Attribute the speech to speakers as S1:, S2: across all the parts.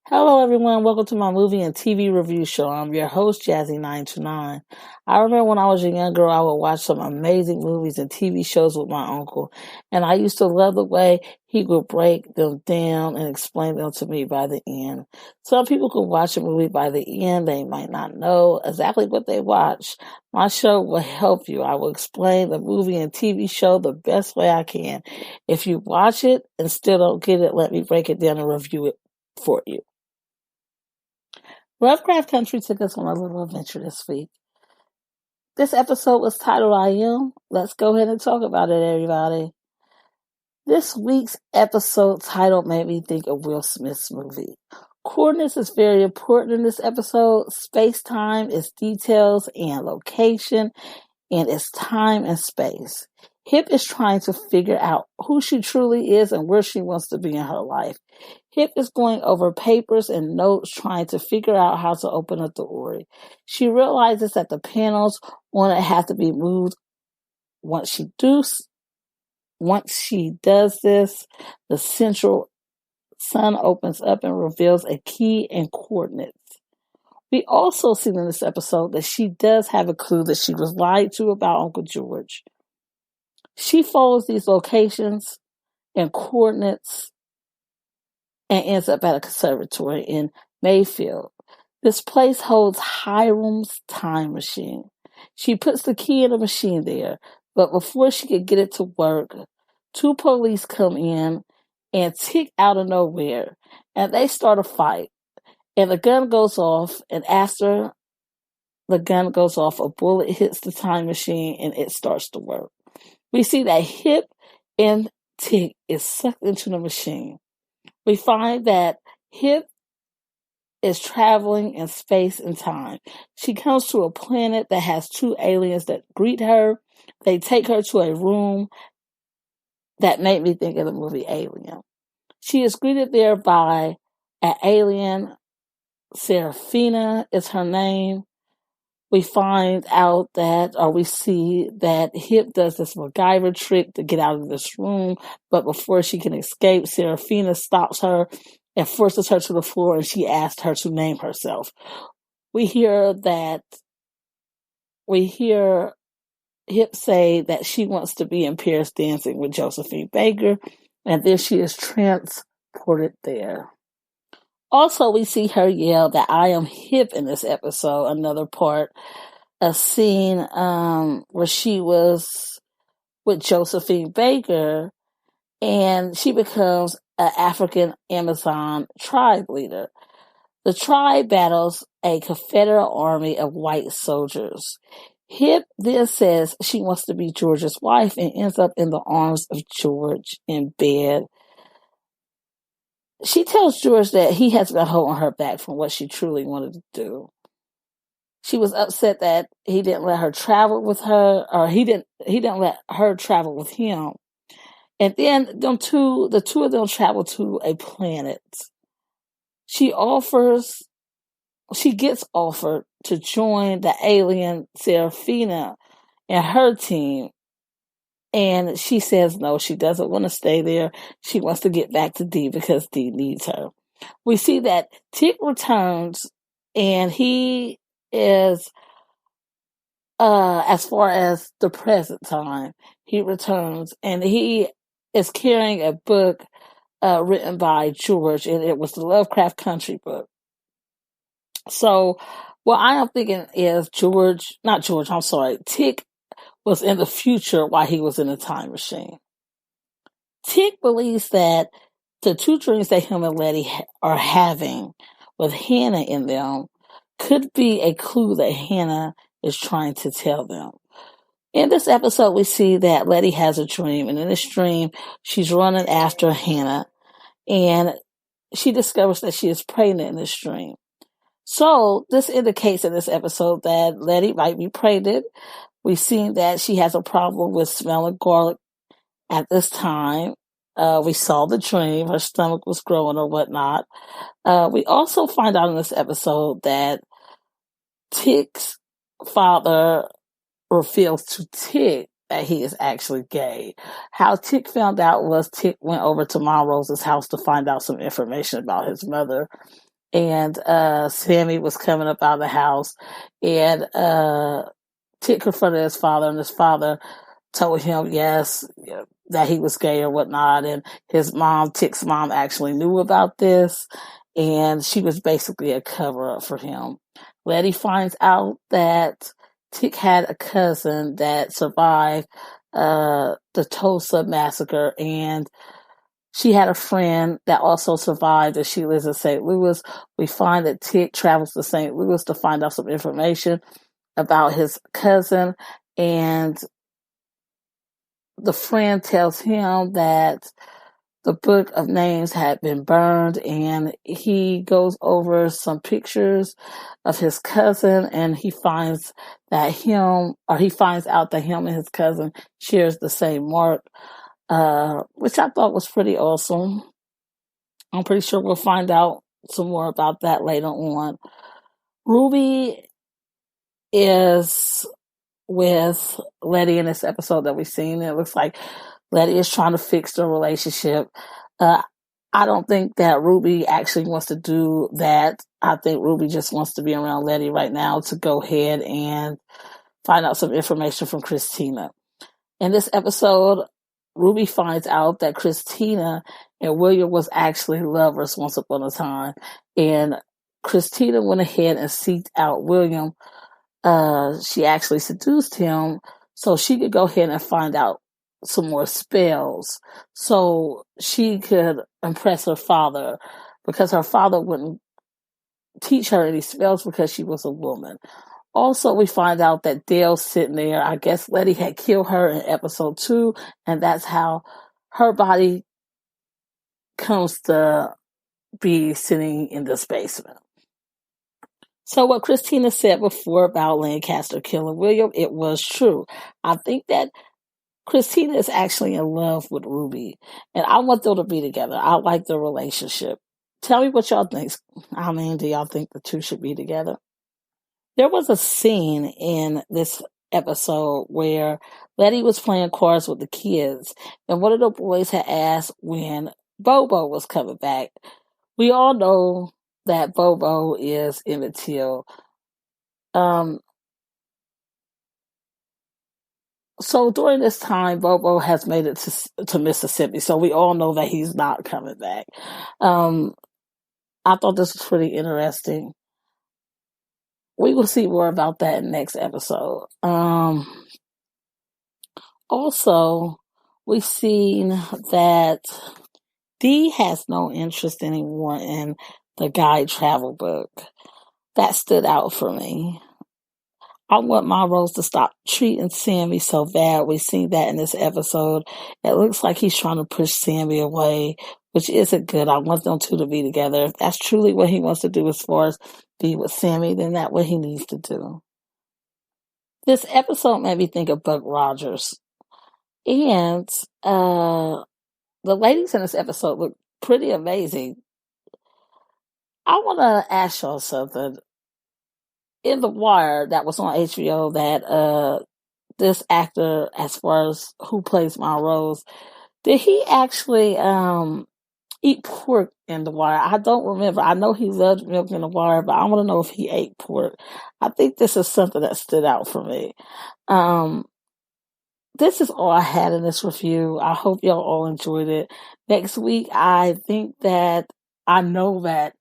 S1: Hello, everyone. Welcome to my movie and TV review show. I'm your host, Jazzy929. I remember when I was a young girl, I would watch some amazing movies and TV shows with my uncle, and I used to love the way he would break them down and explain them to me by the end. Some people could watch a movie by the end. They might not know exactly what they watched. My show will help you. I will explain the movie and TV show the best way I can. If you watch it and still don't get it, let me break it down and review it for you. Lovecraft Country took us on a little adventure this week. This episode was titled I Am. Let's go ahead and talk about it, everybody. This week's episode title made me think of Will Smith's movie. Coordinates is very important in this episode. Space-time is details and location, and it's time and space. Hip is trying to figure out who she truly is and where she wants to be in her life. Hip is going over papers and notes trying to figure out how to open up the Ori. She realizes that the panels on it have to be moved. Once she does this, the central sun opens up and reveals a key and coordinates. We also see in this episode that she does have a clue that she was lied to about Uncle George. She follows these locations and coordinates and ends up at a conservatory in Mayfield. This place holds Hiram's time machine. She puts the key in the machine there, but before she could get it to work, two police come in and tick out of nowhere, and they start a fight. And the gun goes off, and after the gun goes off, a bullet hits the time machine, and it starts to work. We see that Hip and Tick is sucked into the machine. We find that Hip is traveling in space and time. She comes to a planet that has two aliens that greet her. They take her to a room that made me think of the movie Alien. She is greeted there by an alien. Serafina is her name. We find out that, or we see that Hip does this MacGyver trick to get out of this room, but before she can escape, Serafina stops her and forces her to the floor, and she asks her to name herself. We hear Hip say that she wants to be in Paris dancing with Josephine Baker, and then she is transported there. Also, we see her yell that I am Hip in this episode, another part, a scene where she was with Josephine Baker, and she becomes an African Amazon tribe leader. The tribe battles a Confederate army of white soldiers. Hip then says she wants to be George's wife and ends up in the arms of George in bed. She tells George that he has been holding her back from what she truly wanted to do. She was upset that he didn't let her travel with her, or he didn't let her travel with him. And then the two of them travel to a planet. She gets offered to join the alien Serafina and her team. And she says no, she doesn't want to stay there. She wants to get back to Dee because Dee needs her. We see that Tick returns, and he is, as far as the present time, he returns, and he is carrying a book written by George, and it was the Lovecraft Country book. So what I am thinking is Tick was in the future while he was in the time machine. Tick believes that the two dreams that him and Leti are having with Hannah in them could be a clue that Hannah is trying to tell them. In this episode, we see that Leti has a dream, and in this dream, she's running after Hannah, and she discovers that she is pregnant in this dream. So this indicates in this episode that Leti might be pregnant. We've seen that she has a problem with smelling garlic at this time. We saw the dream. Her stomach was growing or whatnot. We also find out in this episode that Tick's father reveals to Tick that he is actually gay. How Tick found out was Tick went over to Monrose's house to find out some information about his mother. And Sammy was coming up out of the house, and Tick confronted his father, and his father told him, yes, that he was gay or whatnot. And his mom, Tick's mom, actually knew about this, and she was basically a cover up for him. Leti finds out that Tick had a cousin that survived the Tulsa massacre, and she had a friend that also survived, and she lives in St. Louis. We find that Tick travels to St. Louis to find out some information about his cousin, and the friend tells him that the book of names had been burned, and he goes over some pictures of his cousin, and he finds out that him and his cousin shares the same mark, which I thought was pretty awesome. I'm pretty sure we'll find out some more about that later on. Ruby is with Leti in this episode that we've seen. It looks like Leti is trying to fix the relationship. I don't think that Ruby actually wants to do that. I think Ruby just wants to be around Leti right now to go ahead and find out some information from Christina. In this episode, Ruby finds out that Christina and William was actually lovers once upon a time. And Christina went ahead and seeked out William. She actually seduced him so she could go ahead and find out some more spells so she could impress her father, because her father wouldn't teach her any spells because she was a woman. Also, we find out that Dale's sitting there. I guess Leti had killed her in episode 2, and that's how her body comes to be sitting in this basement. So what Christina said before about Lancaster killing William, it was true. I think that Christina is actually in love with Ruby, and I want them to be together. I like their relationship. Tell me what y'all think. I mean, do y'all think the two should be together? There was a scene in this episode where Leti was playing cards with the kids, and one of the boys had asked when Bobo was coming back. We all know that Bobo is Emmett Till. So during this time, Bobo has made it to Mississippi, so we all know that he's not coming back. I thought this was pretty interesting. We will see more about that in the next episode. Also, we've seen that Dee has no interest anymore in the guide travel book. That stood out for me. I want Montrose to stop treating Sammy so bad. We've seen that in this episode. It looks like he's trying to push Sammy away, which isn't good. I want them two to be together. If that's truly what he wants to do as far as be with Sammy, then that's what he needs to do. This episode made me think of Buck Rogers. And the ladies in this episode look pretty amazing. I want to ask y'all something. In The Wire, that was on HBO, that this actor, as far as who plays Montrose, did he actually eat pork in The Wire? I don't remember. I know he loved milk in The Wire, but I want to know if he ate pork. I think this is something that stood out for me. This is all I had in this review. I hope y'all all enjoyed it. Next week, I know that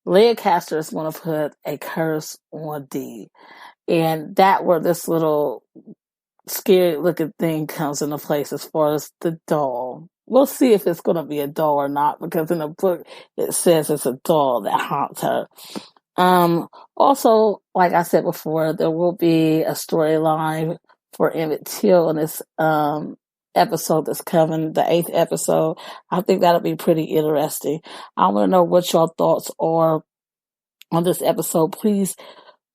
S1: Lancaster is going to put a curse on Dee. And that where this little scary looking thing comes into place as far as the doll. We'll see if it's going to be a doll or not, because in the book it says it's a doll that haunts her. Also, like I said before, there will be a storyline for Emmett Till in this episode that's coming, the 8th episode. I think that'll be pretty interesting. I want to know what your thoughts are on this episode. Please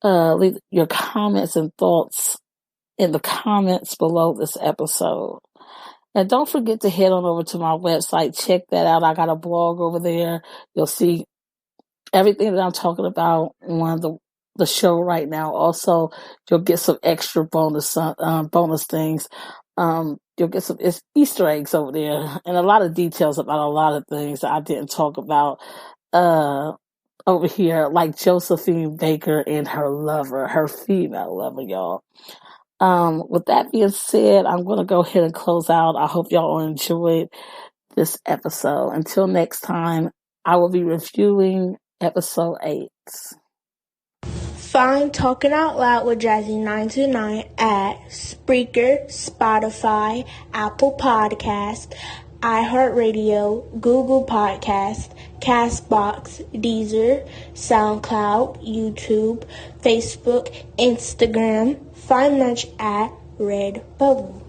S1: leave your comments and thoughts in the comments below this episode. And don't forget to head on over to my website. Check that out. I got a blog over there. You'll see everything that I'm talking about on the show right now. Also, you'll get some extra bonus things You'll get some Easter eggs over there and a lot of details about a lot of things that I didn't talk about over here, like Josephine Baker and her lover, her female lover, y'all. With that being said, I'm going to go ahead and close out. I hope y'all enjoyed this episode. Until next time, I will be reviewing episode 8.
S2: Find Talking Out Loud with Jazzy 929 at Spreaker, Spotify, Apple Podcast, iHeartRadio, Google Podcast, Castbox, Deezer, Soundcloud, YouTube, Facebook, Instagram. Find merch at Redbubble.